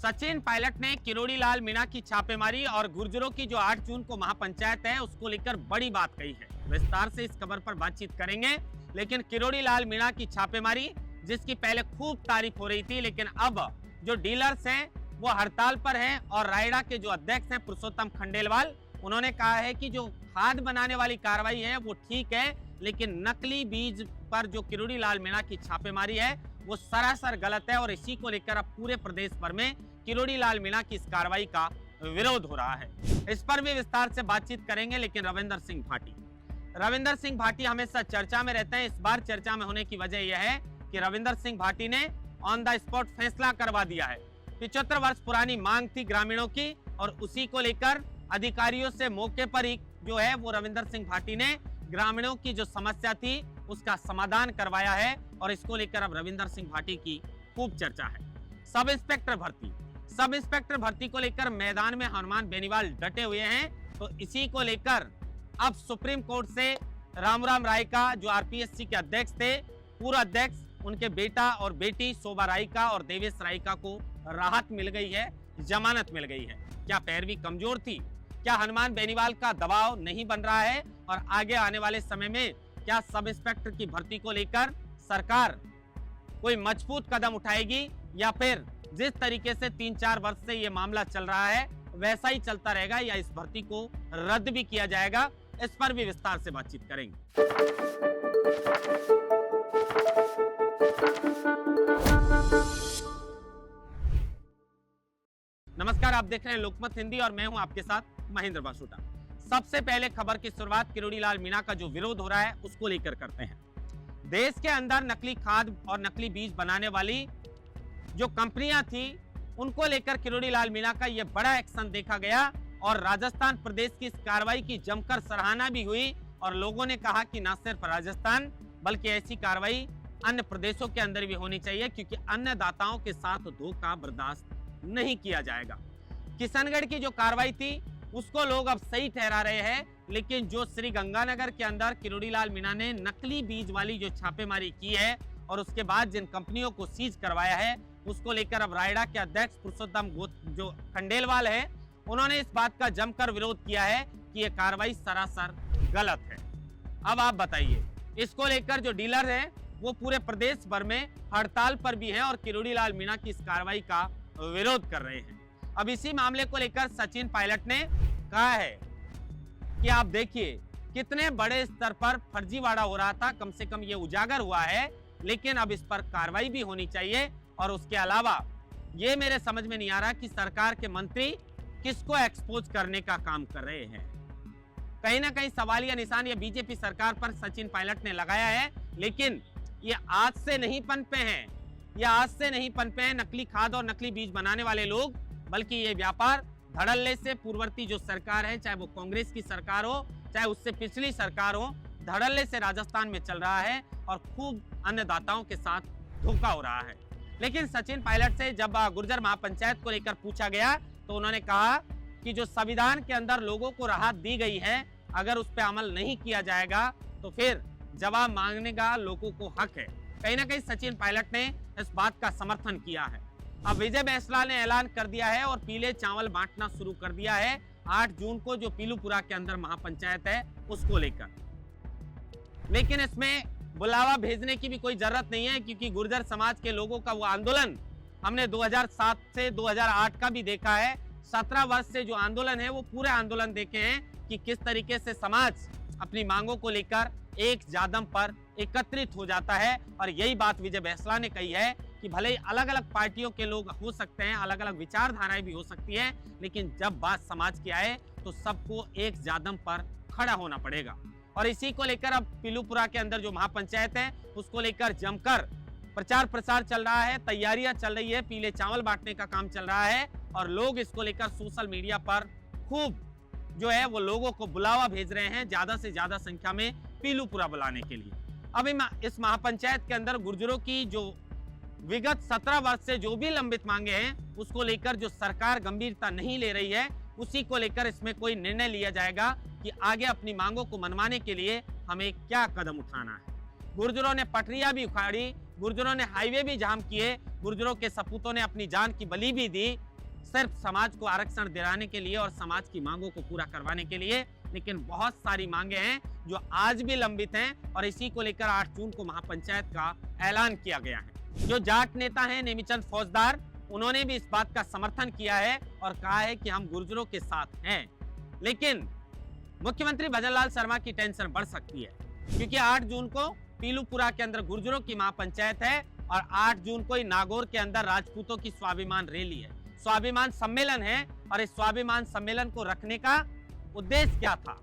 सचिन पायलट ने किरोड़ी लाल मीणा की छापेमारी और गुर्जरों की जो 8 जून को महापंचायत है उसको लेकर बड़ी बात कही है। विस्तार से इस खबर पर बातचीत करेंगे। लेकिन किरोड़ी लाल मीणा की छापेमारी जिसकी पहले खूब तारीफ हो रही थी, लेकिन अब जो डीलर्स हैं वो हड़ताल पर हैं और रायडा के जो अध्यक्ष हैं पुरुषोत्तम खंडेलवाल, उन्होंने कहा है कि जो खाद बनाने वाली कार्रवाई है वो ठीक है, लेकिन नकली बीज पर जो किरोड़ी लाल मीणा की छापेमारी है वो सरासर गलत है और इसी को लेकर अब पूरे प्रदेश भर में किरोड़ी लाल मीणा की इस कार्रवाई का विरोध हो रहा है। इस पर भी विस्तार से बातचीत करेंगे। लेकिन रविंदर सिंह भाटी हमेशा चर्चा में रहते हैं। इस बार चर्चा में होने की वजह यह है कि रविंदर सिंह भाटी ने ऑन द स्पॉट फैसला करवा दिया है। 75 वर्ष पुरानी मांग थी ग्रामीणों की और उसी को लेकर अधिकारियों से मौके पर ही जो है वो रविंदर सिंह भाटी ने ग्रामीणों की जो समस्या थी उसका समाधान करवाया है और इसको लेकर अब रविंदर सिंह भाटी की खूब चर्चा है। सब इंस्पेक्टर भर्ती को लेकर मैदान में हनुमान बेनीवाल डटे हुए हैं। तो इसी को लेकर अब सुप्रीम कोर्ट से रामराम राय का जो आरपीएससी के अध्यक्ष थे, पूर्व अध्यक्ष, उनके बेटा और बेटी शोभा रायका और देवेश रायका को राहत मिल गई है, जमानत मिल गई है। क्या पैरवी कमजोर थी? क्या हनुमान बेनीवाल का दबाव नहीं बन रहा है? और आगे आने वाले समय में क्या सब इंस्पेक्टर की भर्ती को लेकर सरकार कोई मजबूत कदम उठाएगी या फिर जिस तरीके से 3-4 वर्ष से ये मामला चल रहा है वैसा ही चलता रहेगा या इस भर्ती को रद्द भी किया जाएगा? इस पर भी विस्तार से बातचीत करेंगे। नमस्कार, आप देख रहे हैं लोकमत हिंदी और मैं हूं आपके साथ महेंद्र बासुटा। सबसे पहले खबर की शुरुआत किरोड़ी लाल मीणा का जो विरोध हो रहा है उसको लेकर करते हैं। देश के अंदर नकली खाद और नकली बीज बनाने वाली जो कंपनियां थी उनको लेकर किरोड़ी लाल मीणा का यह बड़ा एक्शन देखा गया और राजस्थान प्रदेश की इस कार्रवाई की जमकर सराहना भी हुई और लोगों ने कहा कि न सिर्फ राजस्थान बल्कि ऐसी कार्रवाई अन्य प्रदेशों के अंदर भी होनी चाहिए, क्योंकि अन्नदाताओं के साथ धोखा बर्दाश्त नहीं किया जाएगा। किशनगढ़ की जो कार्रवाई थी उसको लोग अब सही ठहरा रहे हैं, लेकिन जो श्री गंगानगर के अंदर किरोड़ी लाल मीणा ने नकली बीज वाली जो छापेमारी की है और उसके बाद जिन कंपनियों को सीज करवाया है उसको लेकर अब रायडा के अध्यक्ष पुरुषोत्तम जो खंडेलवाल है, उन्होंने इस बात का जमकर विरोध किया है कि यह कार्रवाई सरासर गलत है। अब आप बताइए, इसको लेकर जो डीलर है वो पूरे प्रदेश भर में हड़ताल पर भी है और किरोड़ी लाल मीणा की इस कार्रवाई का विरोध कर रहे हैं। अब इसी मामले को लेकर सचिन पायलट ने कहा है कि आप देखिए कितने बड़े स्तर पर फर्जीवाड़ा हो रहा था, कम से कम ये उजागर हुआ है, लेकिन अब इस पर कार्रवाई भी होनी चाहिए। और उसके अलावा ये मेरे समझ में नहीं आ रहा कि सरकार के मंत्री किसको एक्सपोज करने का काम कर रहे हैं। कहीं ना कहीं सवालिया निशान ये बीजेपी सरकार पर सचिन पायलट ने लगाया है, लेकिन ये आज से नहीं पनपे हैं नकली खाद और नकली बीज बनाने वाले लोग, बल्कि ये व्यापार धड़ल्ले से पूर्ववर्ती जो सरकार है, चाहे वो कांग्रेस की सरकार हो चाहे उससे पिछली सरकार हो, धड़ल्ले से राजस्थान में चल रहा है और खूब अन्नदाताओं के साथ धोखा हो रहा है। लेकिन सचिन पायलट से जब गुर्जर महापंचायत को लेकर पूछा गया तो उन्होंने कहा कि जो संविधान के अंदर लोगों को राहत दी गई है, अगर उस पर अमल नहीं किया जाएगा तो फिर जवाब मांगने का लोगों को हक है। कहीं ना कहीं सचिन पायलट ने इस बात का समर्थन किया है। अब विजय बैंसला ने ऐलान कर दिया है और पीले चावल बांटना शुरू कर दिया है 8 जून को जो पीलूपुरा के अंदर महापंचायत है उसको लेकर। लेकिन इसमें बुलावा भेजने की भी कोई जरूरत नहीं है, क्योंकि गुर्जर समाज के लोगों का वो आंदोलन हमने 2007 से 2008 का भी देखा है। 17 वर्ष से जो आंदोलन है वो पूरे आंदोलन देखे हैं कि किस तरीके से समाज अपनी मांगों को लेकर एक जादम पर एकत्रित हो जाता है। और यही बात विजय बैंसला ने कही है कि भले ही अलग अलग पार्टियों के लोग हो सकते हैं, अलग अलग विचारधाराएं भी हो सकती है, लेकिन जब बात समाज की आए तो सबको एक जादम पर खड़ा होना पड़ेगा। और इसी को लेकर अब पीलूपुरा के अंदर जो महापंचायत है उसको लेकर जमकर प्रचार प्रसार चल रहा है, तैयारियां चल रही है, पीले चावल बांटने का काम चल रहा है और लोग इसको लेकर सोशल मीडिया पर खूब जो है वो लोगों को बुलावा भेज रहे हैं ज्यादा से ज्यादा संख्या में पीलूपुरा बुलाने के लिए। अब इस महापंचायत के अंदर गुर्जरों की जो विगत 17 वर्ष से जो भी लंबित मांगे हैं उसको लेकर जो सरकार गंभीरता नहीं ले रही है, उसी को लेकर इसमें कोई निर्णय लिया जाएगा कि आगे अपनी मांगों को मनवाने के लिए हमें क्या कदम उठाना है। गुर्जरों ने पटरियां भी उखाड़ी, गुर्जरों ने हाईवे भी जाम किए, गुर्जरों के सपूतों ने अपनी जान की बलि भी दी, सिर्फ समाज को आरक्षण दिलाने के लिए और समाज की मांगों को पूरा करवाने के लिए, लेकिन बहुत सारी मांगे हैं जो आज भी लंबित हैं और इसी को लेकर 8 जून को महापंचायत का ऐलान किया गया है। जो जाट नेता हैं नेमीचंद फौजदार, उन्होंने भी इस बात का समर्थन किया है और कहा है कि हम गुर्जरों के साथ हैं। लेकिन मुख्यमंत्री भजनलाल शर्मा की टेंशन बढ़ सकती है, क्योंकि 8 जून को पीलूपुरा के अंदर गुर्जरों की महापंचायत है और 8 जून को ही नागौर के अंदर राजपूतों की स्वाभिमान रैली है, स्वाभिमान सम्मेलन है। और इस स्वाभिमान सम्मेलन को रखने का उद्देश्य क्या था?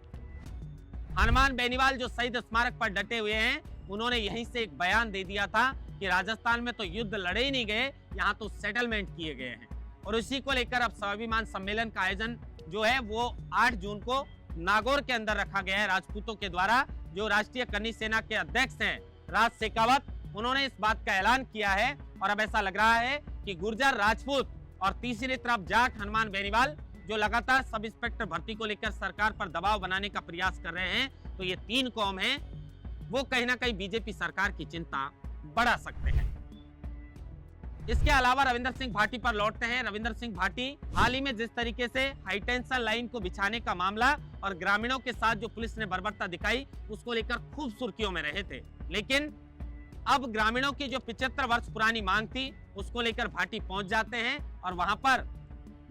हनुमान बेनीवाल जो शहीद स्मारक पर डटे हुए हैं, उन्होंने यहीं से एक बयान दे दिया था कि राजस्थान में तो युद्ध लड़े ही नहीं गए, यहाँ तो सेटलमेंट किए गए हैं। और उसी को लेकर अब स्वाभिमान सम्मेलन का आयोजन जो है वो 8 जून को नागौर के अंदर रखा गया है राजपूतों के द्वारा। जो राष्ट्रीय कन्नी सेना के अध्यक्ष हैं राज शेखावत, उन्होंने इस बात का ऐलान किया है। और अब ऐसा लग रहा है कि गुर्जर, राजपूत और तीसरी तरफ जाट हनुमान बेनीवाल जो लगातार सब इंस्पेक्टर भर्ती को लेकर सरकार पर दबाव बनाने का प्रयास कर रहे हैं, तो ये 3 कौम हैं, वो कहीं ना कहीं बीजेपी सरकार की चिंता बढ़ा सकते हैं। इसके अलावा रविंदर सिंह भाटी पर लौटते हैं। रविंदर सिंह भाटी हाल ही में जिस तरीके से हाईटेंशन लाइन को बिछाने का मामला और ग्रामीणों के साथ जो पुलिस ने बर्बरता दिखाई, उसको लेकर खूब सुर्खियों में रहे थे। लेकिन अब ग्रामीणों की जो 75 वर्ष पुरानी मांग थी, उसको लेकर भाटी पहुंच जाते हैं और वहां पर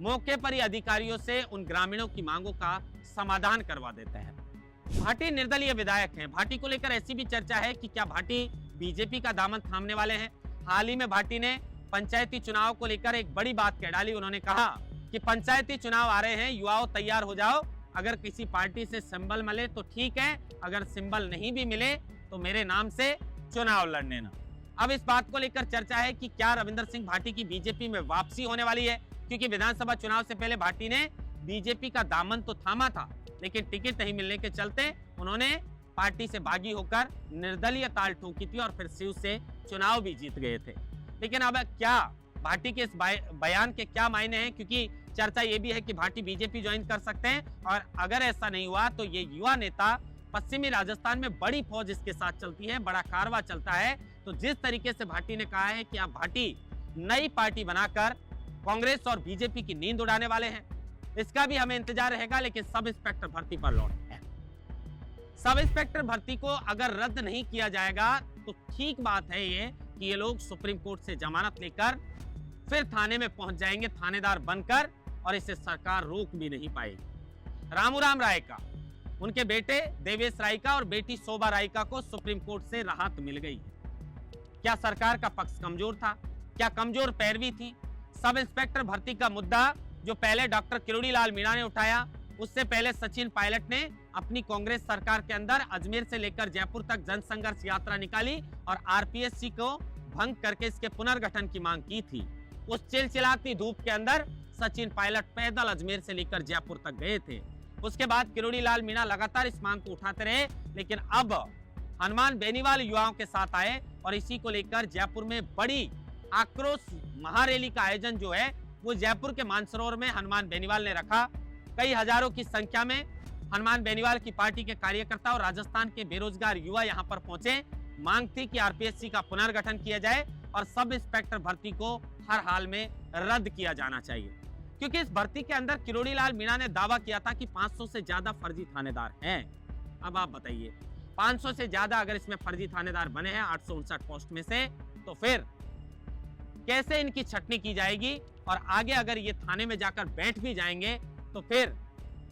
मौके पर ही अधिकारियों से उन ग्रामीणों की मांगों का समाधान करवा देते हैं। भाटी निर्दलीय विधायक हैं। भाटी को लेकर ऐसी भी चर्चा है कि क्या भाटी बीजेपी का दामन थामने वाले हैं। हाल ही में भाटी ने पंचायती चुनाव को लेकर एक बड़ी बात कह डाली। उन्होंने कहा कि पंचायती चुनाव आ रहे हैं, युवाओं तैयार हो जाओ, अगर किसी पार्टी से सिंबल मिले तो ठीक है, अगर सिंबल नहीं भी मिले तो मेरे नाम से चुनाव लड़ने ना। अब इस बात को लेकर चर्चा है कि क्या रविंदर सिंह भाटी की बीजेपी में वापसी होने वाली है, क्योंकि विधानसभा चुनाव से पहले भाटी ने बीजेपी का दामन तो थामा था, लेकिन टिकट नहीं मिलने के चलते उन्होंने पार्टी से बागी होकर निर्दलीय ताल ठोकी थी और फिर शिव से चुनाव भी जीत गए थे। लेकिन अब क्या भाटी के इस बयान के क्या मायने हैं, क्योंकि चर्चा ये भी है कि भाटी बीजेपी ज्वाइन कर सकते हैं और अगर ऐसा नहीं हुआ तो ये युवा नेता पश्चिमी राजस्थान में बड़ी फौज इसके साथ चलती है, बड़ा कारवा चलता है। तो जिस तरीके से भाटी ने कहा है कि अब भाटी नई पार्टी बनाकर कांग्रेस और बीजेपी की नींद उड़ाने वाले हैं, इसका भी हमें इंतजार रहेगा। लेकिन सब इंस्पेक्टर भर्ती पर लौटते हैं। सब इंस्पेक्टर भर्ती को अगर रद्द नहीं किया जाएगा तो ठीक बात है ये कि ये लोग सुप्रीम कोर्ट से जमानत लेकर फिर थाने में पहुंच जाएंगे थानेदार बनकर, और इसे सरकार रोक भी नहीं पाएगी। रामूराम रायका, उनके बेटे देवेश रायका और बेटी शोभा रायका को सुप्रीम कोर्ट से राहत मिल गई है। क्या सरकार का पक्ष कमजोर था? क्या कमजोर पैरवी थी? सब इंस्पेक्टर भर्ती का मुद्दा जो पहले डॉक्टर किरोड़ी लाल मीणा ने उठाया, उससे पहले सचिन पायलट ने अपनी कांग्रेस सरकार के अंदर अजमेर से लेकर जयपुर तक जनसंघर्ष यात्रा निकाली और आरपीएससी को भंग करके इसके पुनर्गठन की मांग की थी। उस चिलचिलाती धूप के अंदर सचिन पायलट पैदल अजमेर से लेकर जयपुर तक गए थे। उसके बाद किरोड़ी लाल मीणा लगातार इस मांग को उठाते रहे, लेकिन अब हनुमान बेनीवाल युवाओं के साथ आए और इसी को लेकर जयपुर में बड़ी आक्रोश महारैली का आयोजन जो है वो जयपुर के मानसरोवर में हनुमान बेनीवाल ने रखा। कई हजारों की संख्या में हनुमान बेनीवाल की पार्टी के कार्यकर्ता और राजस्थान के बेरोजगार युवा यहां पर पहुंचे। मांग थी कि आरपीएससी का पुनर्गठन किया जाए और सब इंस्पेक्टर भर्ती को हर हाल में रद्द किया जाना चाहिए, क्योंकि इस भर्ती के अंदर किरोड़ी लाल मीणा ने दावा किया था कि 500 से ज्यादा फर्जी थानेदार हैं। अब आप बताइए, 500 से ज्यादा अगर इसमें फर्जी थानेदार बने हैं 859 पोस्ट में से, तो फिर कैसे इनकी छटनी की जाएगी? और आगे अगर ये थाने में जाकर बैठ भी जाएंगे तो फिर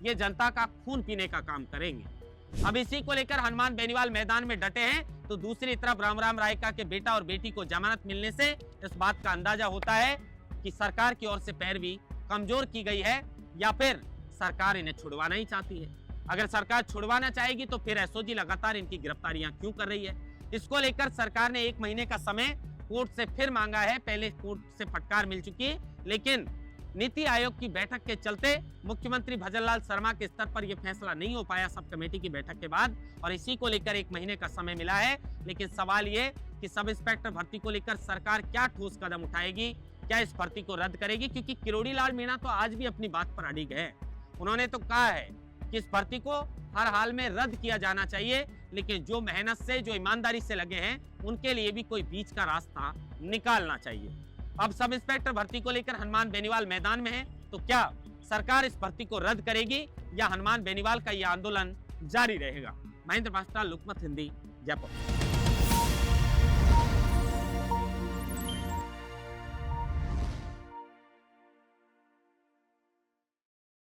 ये जनता का खून पीने का काम करेंगे। अब इसी को लेकर हनुमान बेनीवाल मैदान में डटे हैं, तो दूसरी तरफ रामूराम रायका के बेटा और बेटी को जमानत मिलने से इस बात का अंदाजा होता है कि सरकार की ओर से पैरवी कमजोर की गई है या फिर सरकार इन्हें छुड़वाना ही चाहती है। अगर सरकार छुड़वाना चाहेगी तो फिर एसओजी लगातार इनकी गिरफ्तारियां क्यों कर रही है? इसको लेकर सरकार ने 1 महीने का समय कोर्ट से फिर मांगा है। पहले कोर्ट से फटकार मिल चुकी है, लेकिन नीति आयोग की बैठक के चलते मुख्यमंत्री भजनलाल शर्मा के स्तर पर यह फैसला नहीं हो पाया सब कमेटी की बैठक के बाद, और इसी को लेकर 1 महीने का समय मिला है। लेकिन सवाल ये कि सब इंस्पेक्टर भर्ती को लेकर सरकार क्या ठोस कदम उठाएगी, क्या इस भर्ती को रद्द करेगी? क्योंकि किरोड़ी लाल मीणा तो आज भी अपनी बात पर अडिग है। उन्होंने तो कहा है कि इस भर्ती को हर हाल में रद्द किया जाना चाहिए, लेकिन जो मेहनत से, जो ईमानदारी से लगे हैं, उनके लिए भी कोई बीच का रास्ता निकालना चाहिए। अब सब इंस्पेक्टर भर्ती को लेकर हनुमान बेनीवाल मैदान में है, तो क्या सरकार इस भर्ती को रद्द करेगी या हनुमान बेनीवाल का यह आंदोलन जारी रहेगा? महेंद्र बासुटा, लोकमत हिंदी, जयपुर।